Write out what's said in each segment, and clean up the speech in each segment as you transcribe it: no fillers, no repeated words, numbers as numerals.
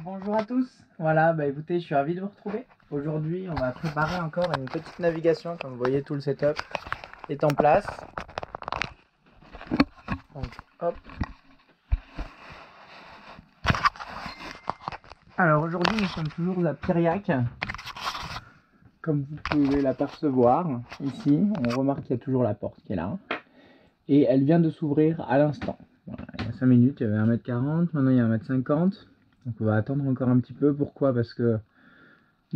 Bonjour à tous. Voilà, bah écoutez, je suis ravi de vous retrouver. Aujourd'hui, on va préparer encore une petite navigation. Comme vous voyez, tout le setup est en place. Donc, hop. Alors aujourd'hui, nous sommes toujours à Piriac. Comme vous pouvez l'apercevoir ici, on remarque qu'il y a toujours la porte qui est là. Et elle vient de s'ouvrir à l'instant. Voilà, il y a 5 minutes, il y avait 1m40, maintenant il y a 1m50. Donc on va attendre encore un petit peu. Pourquoi? Parce que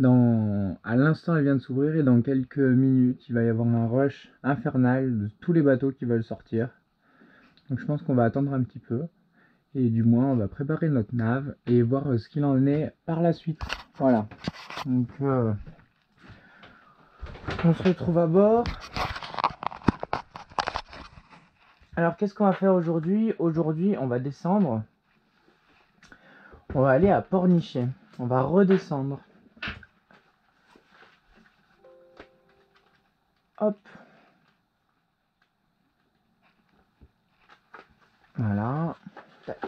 à l'instant elle vient de s'ouvrir et dans quelques minutes il va y avoir un rush infernal de tous les bateaux qui veulent sortir. Donc je pense qu'on va attendre un petit peu. Et du moins on va préparer notre nave et voir ce qu'il en est par la suite. Voilà. Donc on se retrouve à bord. Alors qu'est-ce qu'on va faire aujourd'hui? Aujourd'hui on va descendre. On va aller à Pornichet. On va redescendre. Hop. Voilà. Tac.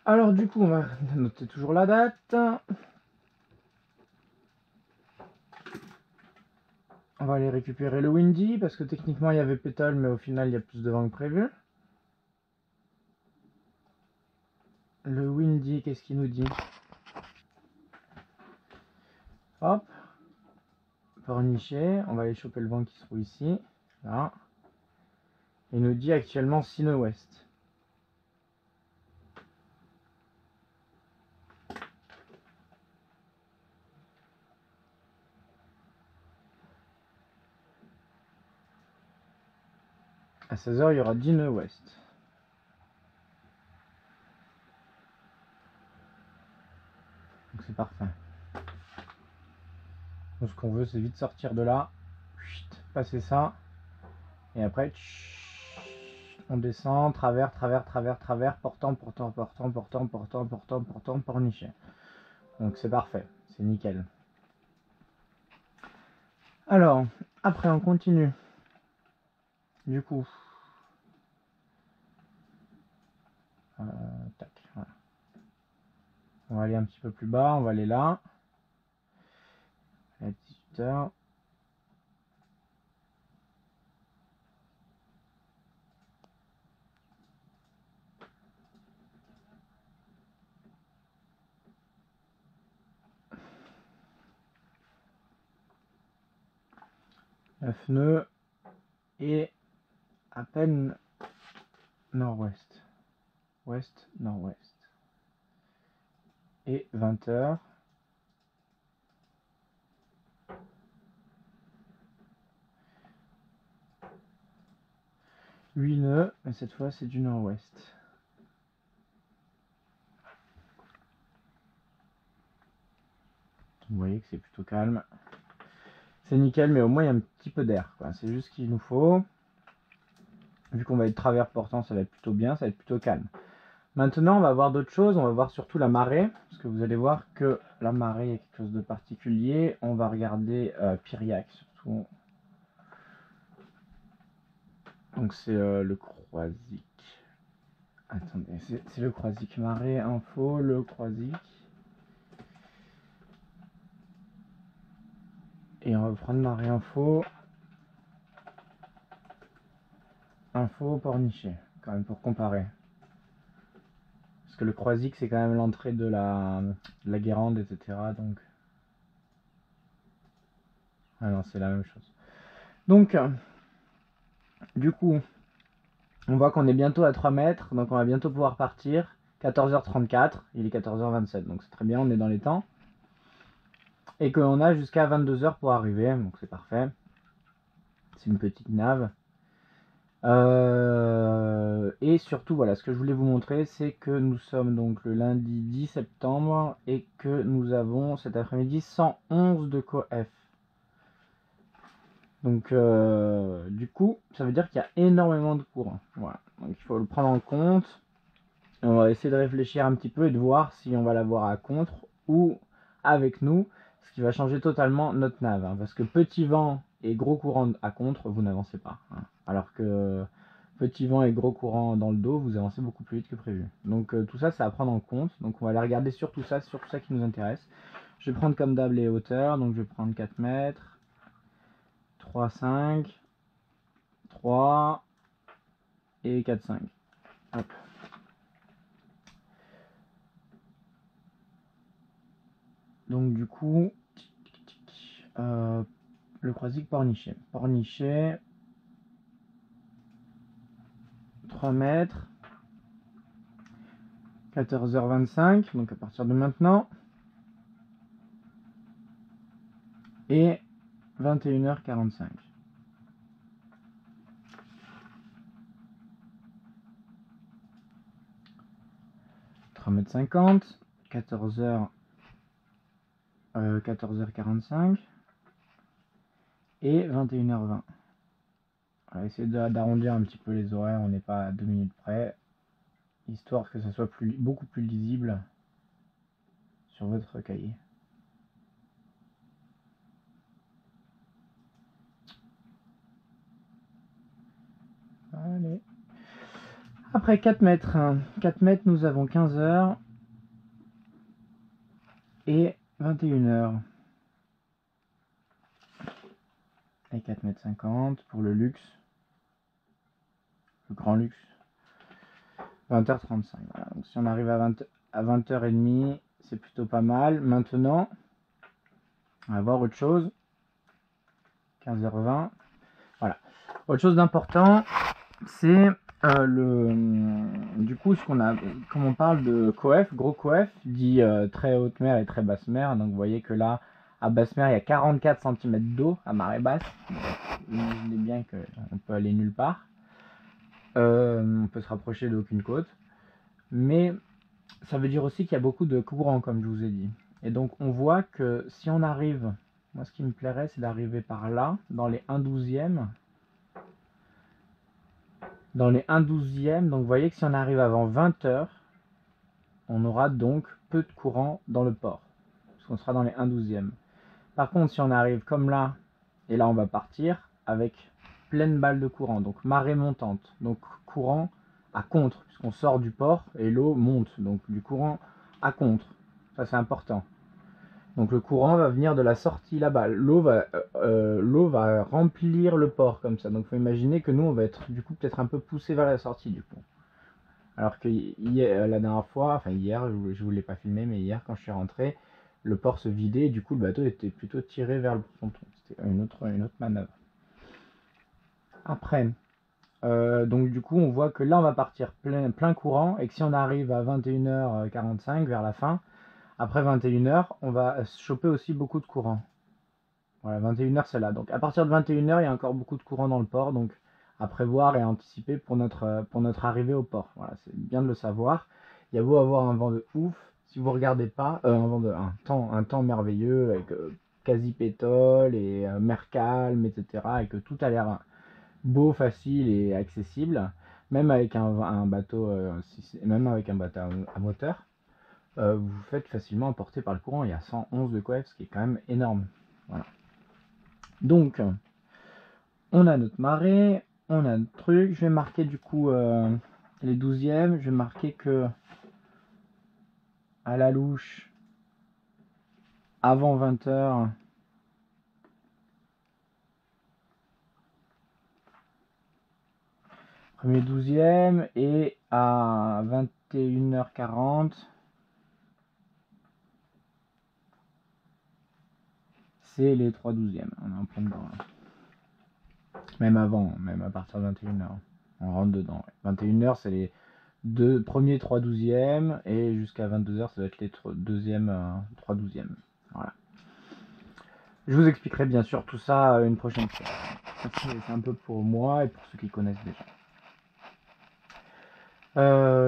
Alors du coup on va noter toujours la date. On va aller récupérer le Windy parce que techniquement il y avait pétale mais au final il y a plus de vent que prévu. Le Windy, qu'est-ce qu'il nous dit? Hop. Pornichet, on va aller choper le vent qui se trouve ici. Là. Il nous dit actuellement 6 nœuds ouest. À 16h il y aura 10 nœuds ouest. Donc c'est parfait. Donc ce qu'on veut c'est vite sortir de là. Passer ça. Et après on descend, travers, portant, Pornichet. Donc c'est parfait, c'est nickel. Alors, après on continue. Du coup, tac, voilà. On va aller un petit peu plus bas, on va aller là. À 18h. Neuf nœuds et à peine nord-ouest. Ouest, nord-ouest. Et 20h. 8 nœuds, mais cette fois c'est du nord-ouest. Vous voyez que c'est plutôt calme. C'est nickel, mais au moins il y a un petit peu d'air. C'est juste ce qu'il nous faut. Vu qu'on va être travers portant, ça va être plutôt bien, ça va être plutôt calme. Maintenant, on va voir d'autres choses. On va voir surtout la marée. Parce que vous allez voir que la marée est quelque chose de particulier. On va regarder Piriac surtout. Donc c'est le Croisic. Attendez, c'est le Croisic. Marée info, le Croisic. Et on va prendre marée info. Info Pornichet, quand même pour comparer. Parce que le Croisic c'est quand même l'entrée de la Guérande, etc. Donc. Ah non, c'est la même chose. Donc, du coup, on voit qu'on est bientôt à 3 mètres, donc on va bientôt pouvoir partir. 14h34, il est 14h27, donc c'est très bien, on est dans les temps. Et qu'on a jusqu'à 22h pour arriver, donc c'est parfait. C'est une petite nave. Et surtout, voilà, ce que je voulais vous montrer, c'est que nous sommes donc le lundi 10 septembre et que nous avons cet après-midi 111 de coef. Donc, du coup, ça veut dire qu'il y a énormément de courant. Voilà, donc il faut le prendre en compte. Et on va essayer de réfléchir un petit peu et de voir si on va l'avoir à contre ou avec nous, ce qui va changer totalement notre nave. Parce que petit vent et gros courant à contre, vous n'avancez pas. Hein. Alors que petit vent et gros courant dans le dos, vous avancez beaucoup plus vite que prévu. Donc tout ça, c'est à prendre en compte. Donc on va aller regarder sur tout ça, c'est surtout ça qui nous intéresse. Je vais prendre comme d'hab les hauteurs, donc je vais prendre 4 mètres, 3, 5, 3 et 4, 5. Hop. Donc du coup, le croisic Pornichet. Pornichet, 3 mètres, 14h25, donc à partir de maintenant, et 21h45. 3,50 m, 14h45 et 21h20. On va essayer d'arrondir un petit peu les horaires, on n'est pas à 2 minutes près, histoire que ça soit beaucoup plus lisible sur votre cahier. Allez. Après 4 mètres, 4 mètres, nous avons 15h et 21h. Et 4,50 m pour le luxe, le grand luxe. 20h35. Voilà. Donc si on arrive à 20h30, c'est plutôt pas mal. Maintenant, on va voir autre chose. 15h20. Voilà. Autre chose d'important, c'est du coup, ce qu'on a, comme on parle de coef, gros coef, dit très haute mer et très basse mer. Donc vous voyez que là, à basse mer, il y a 44 cm d'eau à marée basse. Imaginez bien qu'on peut aller nulle part. On peut se rapprocher d'aucune côte. Mais ça veut dire aussi qu'il y a beaucoup de courant, comme je vous ai dit. Et donc on voit que si on arrive, moi ce qui me plairait, c'est d'arriver par là, dans les 1/12e. Dans les 1/12e, donc vous voyez que si on arrive avant 20h, on aura donc peu de courant dans le port. Parce qu'on sera dans les 1/12e. Par contre, si on arrive comme là, et là on va partir avec pleine balle de courant, donc marée montante, donc courant à contre, puisqu'on sort du port et l'eau monte, donc du courant à contre, ça c'est important. Donc le courant va venir de la sortie là-bas, l'eau va remplir le port comme ça, donc il faut imaginer que nous on va être du coup peut-être un peu poussé vers la sortie du coup. Alors que hier, la dernière fois, enfin hier, je vous l'ai pas filmé, mais hier quand je suis rentré, le port se vidait et du coup le bateau était plutôt tiré vers le ponton. C'était une autre manœuvre. Après, donc du coup on voit que là on va partir plein courant et que si on arrive à 21h45 vers la fin, après 21h on va choper aussi beaucoup de courant. Voilà, 21h c'est là. Donc à partir de 21h il y a encore beaucoup de courant dans le port, donc à prévoir et à anticiper pour notre arrivée au port. Voilà, c'est bien de le savoir. Il y a beau avoir un vent de ouf, si vous regardez pas, un temps merveilleux avec quasi pétole et mer calme, etc. et que tout a l'air beau, facile et accessible, même avec un bateau, même avec un bateau à moteur, vous vous faites facilement emporter par le courant. Il y a 111 de coef, ce qui est quand même énorme. Voilà. Donc, on a notre marée, on a notre truc. Je vais marquer du coup les 12e. Je vais marquer que à la louche, avant 20h, premier 12e, et à 21h40, c'est les 3 12e. On est en plein dedans. Même avant, même à partir de 21h. On rentre dedans. 21h, c'est les premiers 3 12e, et jusqu'à 22h, ça va être les 2e 3 12e. Voilà. Je vous expliquerai bien sûr tout ça une prochaine fois. C'est un peu pour moi et pour ceux qui connaissent déjà.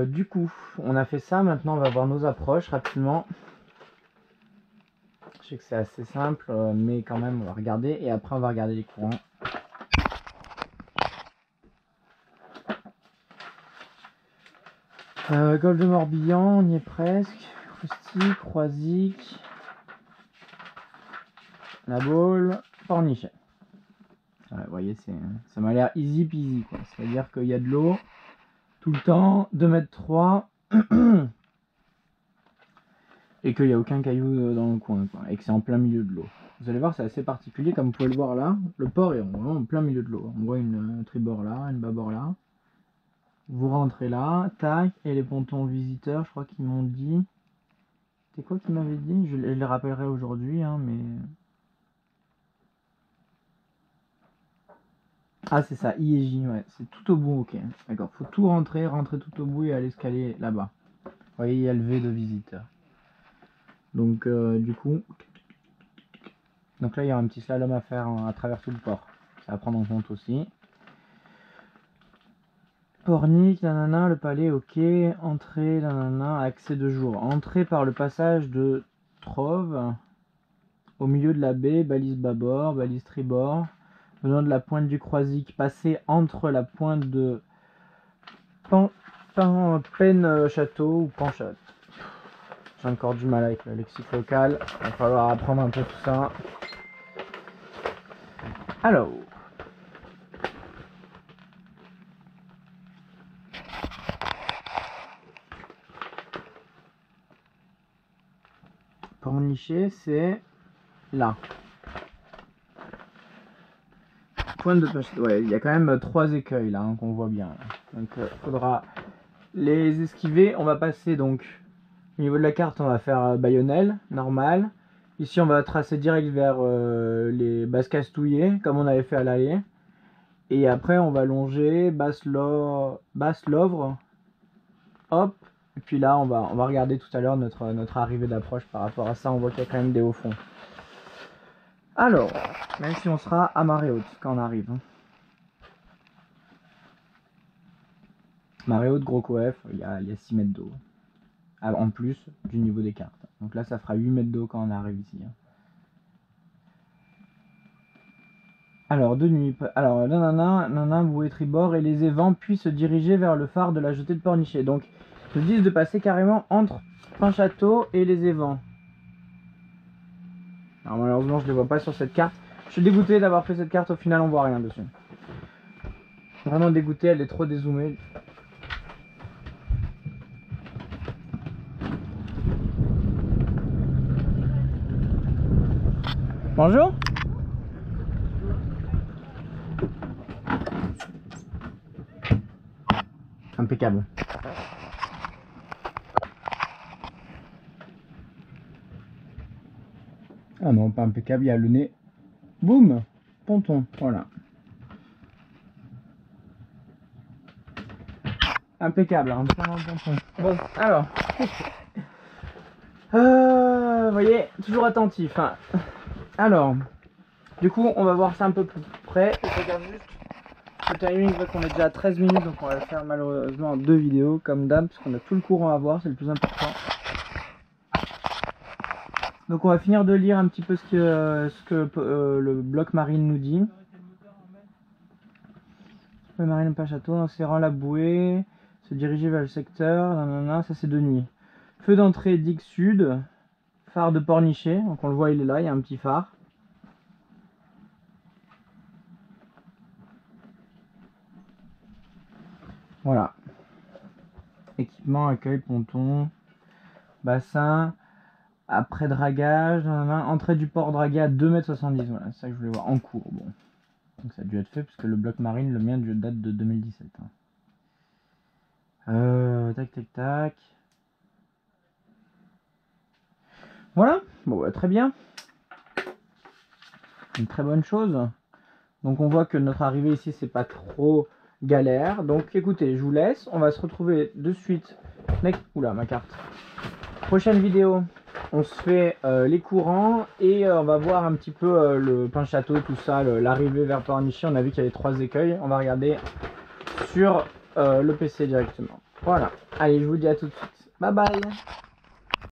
Du coup, on a fait ça. Maintenant, on va voir nos approches rapidement. Je sais que c'est assez simple, mais quand même, on va regarder. Et après, on va regarder les courants. Golfe de Morbihan, on y est presque. Croustic, Croisic, La Baule, Pornichet. voyez, ça m'a l'air easy peasy, quoi. C'est-à-dire qu'il y a de l'eau tout le temps, 2,3 m, et qu'il n'y a aucun caillou dans le coin, quoi, et que c'est en plein milieu de l'eau. Vous allez voir, c'est assez particulier, comme vous pouvez le voir là, le port est vraiment en plein milieu de l'eau. On voit une tribord là, une bâbord là. Vous rentrez là, tac, et les pontons visiteurs, je crois qu'ils m'ont dit... C'est quoi qu'ils m'avaient dit? Je les rappellerai aujourd'hui, hein, mais... Ah, c'est ça, I et J, ouais, c'est tout au bout, ok. D'accord, faut tout rentrer tout au bout et aller escalader là-bas. Vous voyez, il y a le V de visiteurs. Donc, du coup... Donc là, il y a un petit slalom à faire à travers tout le port. Ça va prendre en compte aussi. Pornic, nanana, le palais, ok. Entrée, nanana, accès de jour. Entrée par le passage de Trove. Au milieu de la baie, balise bâbord, balise tribord. Venant de la pointe du Croisic, passer entre la pointe de Pen Château ou Panchâteau. J'ai encore du mal avec le lexique local. Il va falloir apprendre un peu tout ça. Alors. Pornichet, c'est là. Pointe de pêche. Ouais, il y a quand même 3 écueils là, hein, qu'on voit bien. Là. Donc faudra les esquiver. On va passer donc au niveau de la carte, on va faire Bayonnel, normal. Ici, on va tracer direct vers les Basses-Castouillers, comme on avait fait à l'aller. Et après, on va longer Basse-Lovre. Hop. Et puis là, on va regarder tout à l'heure notre arrivée d'approche par rapport à ça. On voit qu'il y a quand même des hauts fonds. Alors, même si on sera à marée haute quand on arrive. Marée haute, gros coef, il y a 6 mètres d'eau. En plus du niveau des cartes. Donc là, ça fera 8 mètres d'eau quand on arrive ici. Alors, de nuit. Alors, nanana, bouée tribord et les évents puis se diriger vers le phare de la jetée de Pornichet. Donc, ils disent de passer carrément entre Pin-Château et les évents. Alors, malheureusement, je ne les vois pas sur cette carte. Je suis dégoûté d'avoir fait cette carte, au final, on voit rien dessus. Vraiment dégoûté, elle est trop dézoomée. Bonjour. Impeccable. Ah non, pas impeccable, il y a le nez. Boum, ponton, voilà. Impeccable, hein, ponton. Bon, alors. Vous voyez, toujours attentif. Hein. Alors, du coup, on va voir ça un peu plus près. Je regarde juste le timing, je vois qu'on est déjà à 13 minutes, donc on va le faire malheureusement en 2 vidéos, comme d'hab, parce qu'on a tout le courant à voir, c'est le plus important. Donc on va finir de lire un petit peu ce que le bloc marine nous dit. Le marine pas château, en serrant la bouée, se diriger vers le secteur, nanana, ça c'est de nuit. Feu d'entrée digue sud, phare de Pornichet, donc on le voit, il est là, il y a un petit phare. Voilà. Équipement, accueil, ponton, bassin, après dragage, nanana, entrée du port dragué à 2,70 m, voilà, c'est ça que je voulais voir, en cours, bon. Donc ça a dû être fait, puisque le bloc marine, le mien, date de 2017. Hein. Tac, tac, tac. Voilà, bon, bah, très bien. Une très bonne chose. Donc on voit que notre arrivée ici, c'est pas trop galère. Donc écoutez, je vous laisse. On va se retrouver de suite. Oula, ma carte. Prochaine vidéo, on se fait les courants et on va voir un petit peu le Pin-Château, tout ça, l'arrivée vers Pornichet. On a vu qu'il y avait 3 écueils. On va regarder sur le PC directement. Voilà. Allez, je vous dis à tout de suite. Bye bye.